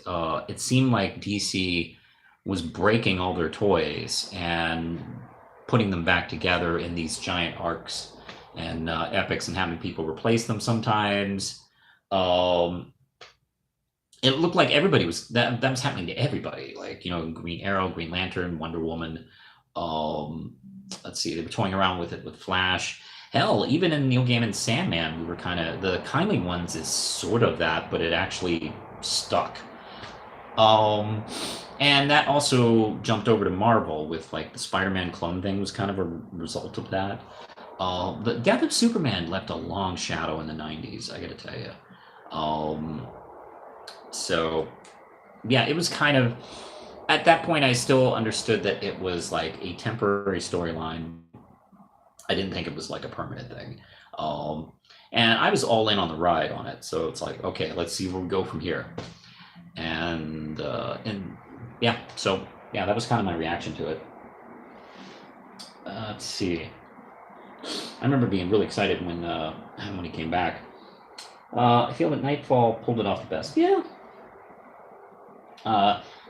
it seemed like DC was breaking all their toys and putting them back together in these giant arcs and epics and having people replace them sometimes. It looked like everybody was that was happening to everybody, like, you know, Green Arrow, Green Lantern, Wonder Woman. let's see, they were toying around with it with Flash. Hell, even in Neil Gaiman's Sandman, we were kind of, the Kindly Ones is sort of that, but it actually stuck. And that also jumped over to Marvel with like the Spider-Man clone thing was kind of a result of that. The death of Superman left a long shadow in the 90s, I gotta tell you. So yeah, it was kind of, at that point I still understood that it was like a temporary storyline. I didn't think it was like a permanent thing. And I was all in on the ride on it. So it's like, okay, let's see where we go from here. And yeah, so yeah, that was kind of my reaction to it. Let's see. I remember being really excited when he came back. I feel that Nightfall pulled it off the best. Yeah.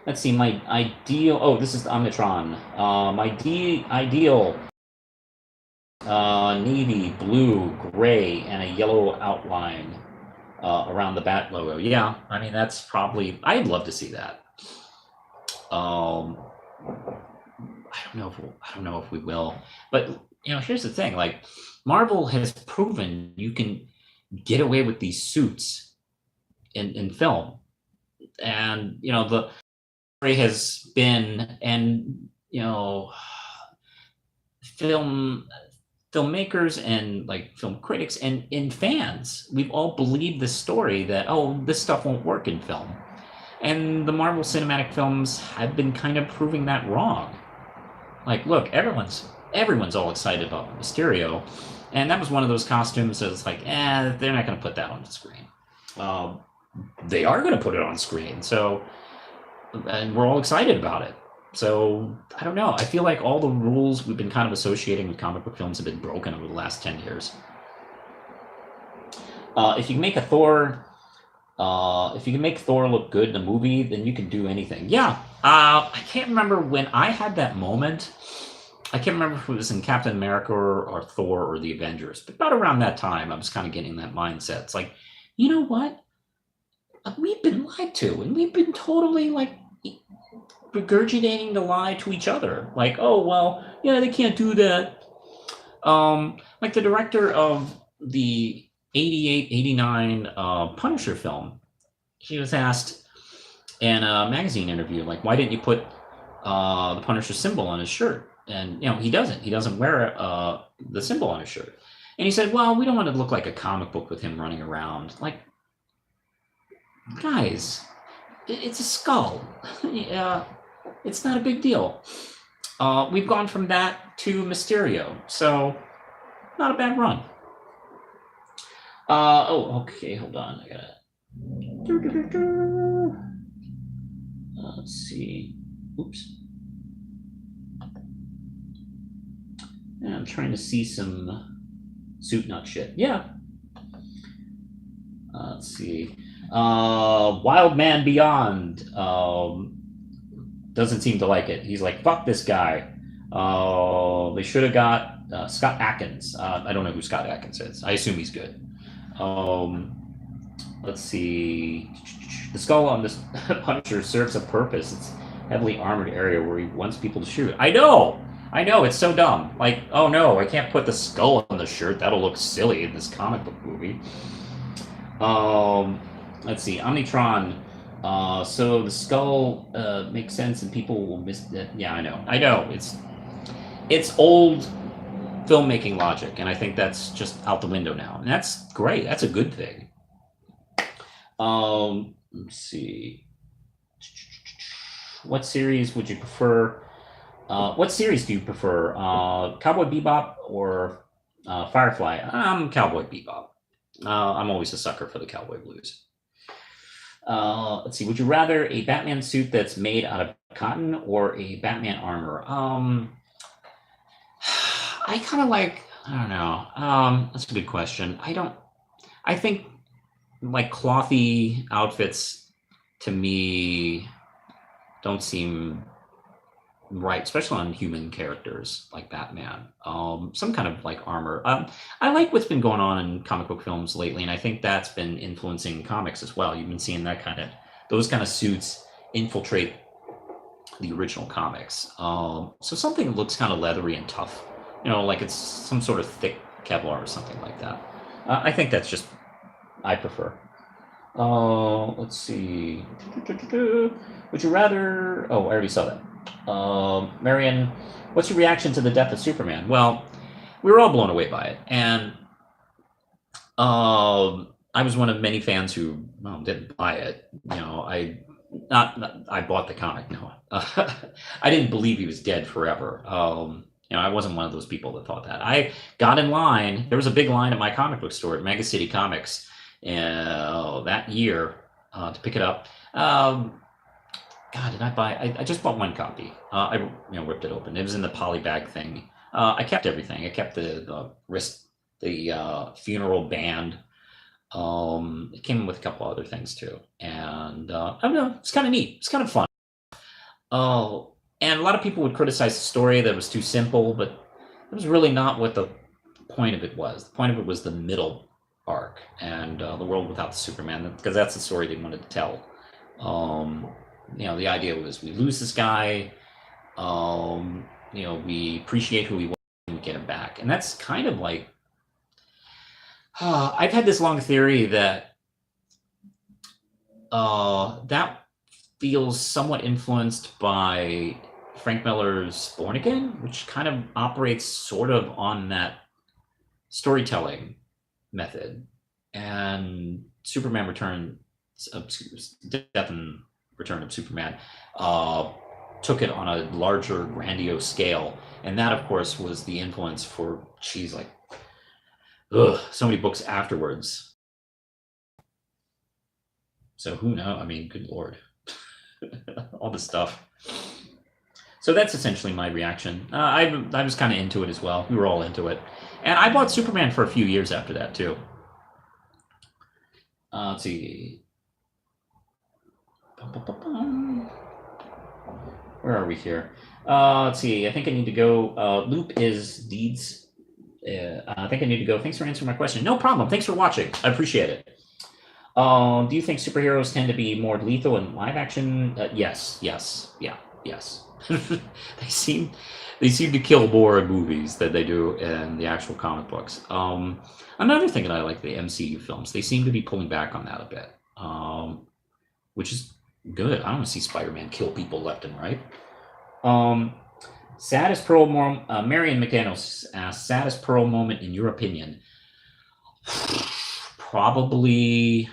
Let's see, my ideal. Oh, this is the Omnitron. My ideal navy, blue, gray, and a yellow outline around the Bat logo. Yeah, I mean that's probably. I'd love to see that. I don't know if we will, but you know, here's the thing: like Marvel has proven you can get away with these suits in film, and you know the story has been, and you know, filmmakers and like film critics and fans, we've all believed this story that, oh, this stuff won't work in film. And the Marvel cinematic films have been kind of proving that wrong. Like, look, everyone's all excited about Mysterio. And that was one of those costumes that's like, they're not going to put that on the screen. They are going to put it on screen. So, and we're all excited about it. So, I don't know. I feel like all the rules we've been kind of associating with comic book films have been broken over the last 10 years. If you can make Thor look good in a movie, then you can do anything. Yeah. I can't remember when I had that moment. I can't remember if it was in Captain America or Thor or the Avengers, but about around that time, I was kind of getting that mindset. It's like, you know what? We've been lied to, and we've been totally like regurgitating the lie to each other. Like, oh, well, yeah, they can't do that. Like the director of the 88, 89 Punisher film, he was asked in a magazine interview, like, why didn't you put the Punisher symbol on his shirt? And, you know, he doesn't wear the symbol on his shirt. And he said, well, we don't want to look like a comic book with him running around. Like, guys, it's a skull. It's not a big deal. We've gone from that to Mysterio, so not a bad run. Oh, okay, hold on. I gotta. Let's see. Oops. I'm trying to see some suit nut shit. Yeah. Let's see. Wild Man Beyond doesn't seem to like it. He's like, fuck this guy. They should have got Scott Adkins. I don't know who Scott Adkins is. I assume he's good. Let's see. The skull on this Punisher serves a purpose. It's a heavily armored area where he wants people to shoot. I know. It's so dumb. Like, oh no, I can't put the skull on the shirt. That'll look silly in this comic book movie. Let's see. Omnitron. So the skull makes sense, and people will miss that. Yeah, I know. It's old filmmaking logic, and I think that's just out the window now, and that's great. That's a good thing. Let's see. What series would you prefer? What series do you prefer? Cowboy Bebop or Firefly? Cowboy Bebop. I'm always a sucker for the Cowboy Blues. Let's see. Would you rather a Batman suit that's made out of cotton or a Batman armor? I kind of like, I don't know. That's a good question. I think like clothy outfits to me don't seem right, especially on human characters like Batman. Some kind of like armor. I like what's been going on in comic book films lately, and I think that's been influencing comics as well. You've been seeing those kind of suits infiltrate the original comics. So something that looks kind of leathery and tough, like it's some sort of thick Kevlar or something like that. I think that's just, I prefer. Let's see. Would you rather? Oh, I already saw that. Marion, what's your reaction to the death of Superman? Well, we were all blown away by it, and I was one of many fans who didn't buy it. I bought the comic. No, I didn't believe he was dead forever. I wasn't one of those people that thought that. I got in line. There was a big line at my comic book store at Mega City Comics that year to pick it up. God, did I buy? I just bought one copy. I ripped it open. It was in the poly bag thing. I kept everything. I kept the wrist, the funeral band. It came with a couple other things too, and I don't know. It's kind of neat. It's kind of fun. And a lot of people would criticize the story that it was too simple, but it was really not what the point of it was. The point of it was the middle arc and the world without the Superman, because that's the story they wanted to tell. The idea was we lose this guy, we appreciate who he was and we get him back. And that's kind of like, I've had this long theory that that feels somewhat influenced by Frank Miller's Born Again, which kind of operates sort of on that storytelling method. And Superman Return, Death and Return of Superman, took it on a larger, grandiose scale. And that, of course, was the influence for, so many books afterwards. So who knows? I mean, good Lord. All this stuff. So that's essentially my reaction. I was kind of into it as well. We were all into it. And I bought Superman for a few years after that, too. Let's see. Where are we here? Let's see. I think I need to go. Loop is Deeds. I think I need to go. Thanks for answering my question. No problem. Thanks for watching. I appreciate it. Do you think superheroes tend to be more lethal in live action? Yes. They seem to kill more in movies than they do in the actual comic books. Another thing that I like the MCU films, they seem to be pulling back on that a bit, which is good. I don't want to see Spider-Man kill people left and right. Saddest Pearl moment. Marion McDaniels asks, saddest Pearl moment in your opinion? Probably.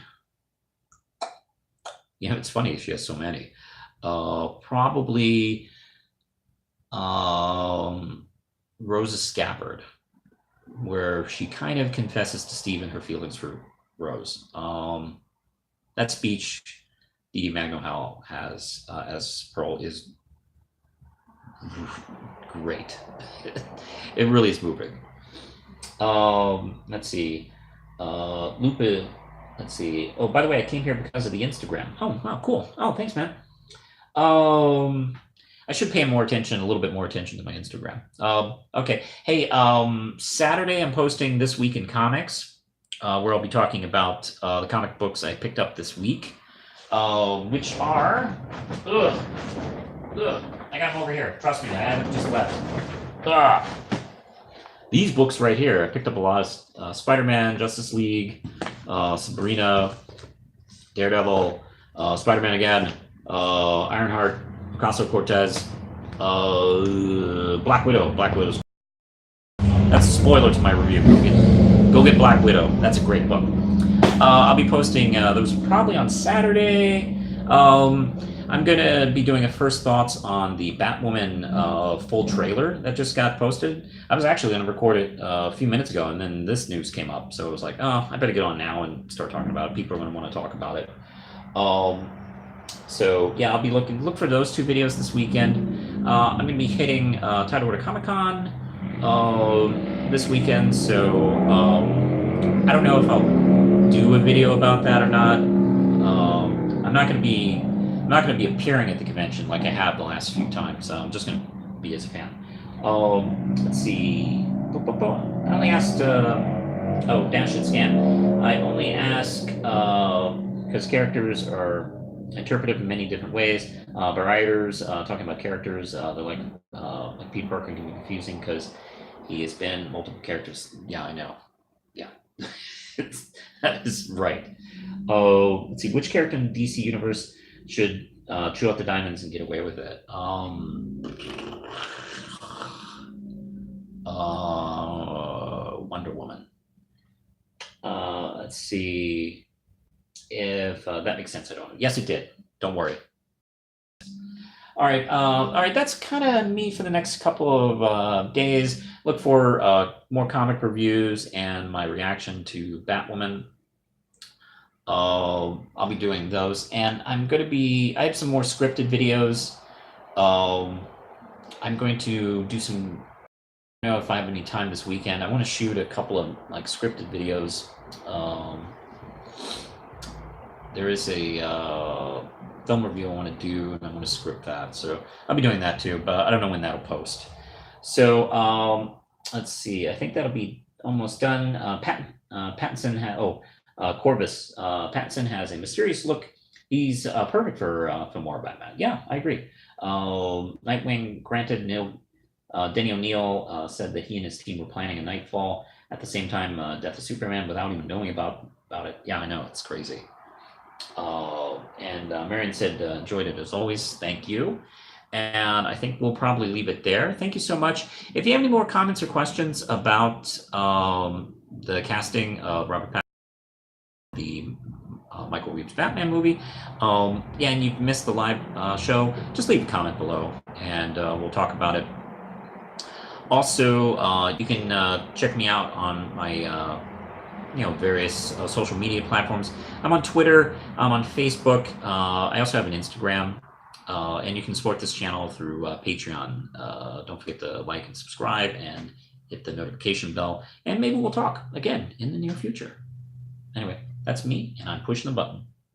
It's funny she has so many. Probably Rose's Scabbard, where she kind of confesses to Stephen her feelings for Rose. That speech Dee Magno has as Pearl is great. It really is moving. Let's see. Lupa. Let's see. Oh, by the way, I came here because of the Instagram. Oh, wow, cool. Oh, thanks, man. I should pay a little bit more attention to my Instagram. Okay. Hey, Saturday I'm posting This Week in Comics, where I'll be talking about the comic books I picked up this week, which are, I got them over here. Trust me, I haven't just left. These books right here, I picked up a lot of Spider-Man, Justice League, Sabrina, Daredevil, Spider-Man again, Ironheart, Ocasio-Cortez, Black Widow. Black Widow's. That's a spoiler to my review. Go get Black Widow. That's a great book. I'll be posting those probably on Saturday. I'm going to be doing a first thoughts on the Batwoman full trailer that just got posted. I was actually going to record it a few minutes ago, and then this news came up. So it was like, oh, I better get on now and start talking about it. People are going to want to talk about it. So yeah, I'll be look for those two videos this weekend. I'm going to be hitting Tidal Water Comic Con this weekend. So I don't know if I'll do a video about that or not. I'm not going to be appearing at the convention like I have the last few times. So I'm just going to be as a fan. Let's see. I only asked. Dash and scan. I only ask because characters are interpreted in many different ways by writers talking about characters. They're like Pete Parker can be confusing because he has been multiple characters. Yeah, I know. Yeah, that is right. Oh, let's see. Which character in the DC universe should chew out the diamonds and get away with it? Wonder Woman. Let's see if that makes sense. I don't know. Yes, it did. Don't worry. All right. That's kind of me for the next couple of days. Look for more comic reviews and my reaction to Batwoman. I'll be doing those, and I'm going to be. I have some more scripted videos. I'm going to do some. I don't know if I have any time this weekend. I want to shoot a couple of like scripted videos. There is a film review I want to do, and I'm going to script that. So I'll be doing that too, but I don't know when that'll post. So let's see. I think that'll be almost done. Pattinson had Corvus. Pattinson has a mysterious look. He's perfect for more Batman. Yeah, I agree. Nightwing granted Denny O'Neil said that he and his team were planning a Nightfall at the same time Death of Superman without even knowing about it. Yeah, I know, it's crazy. And Marion said enjoyed it as always. Thank you. And I think we'll probably leave it there. Thank you so much. If you have any more comments or questions about the casting of Robert Pattinson, the Michael Reeves Batman movie, yeah, and you've missed the live show, just leave a comment below and we'll talk about it. Also, you can check me out on my various social media platforms. I'm on Twitter, I'm on Facebook, I also have an Instagram, and you can support this channel through Patreon. Don't forget to like and subscribe and hit the notification bell, and maybe we'll talk again in the near future. Anyway, that's me, and I'm pushing the button.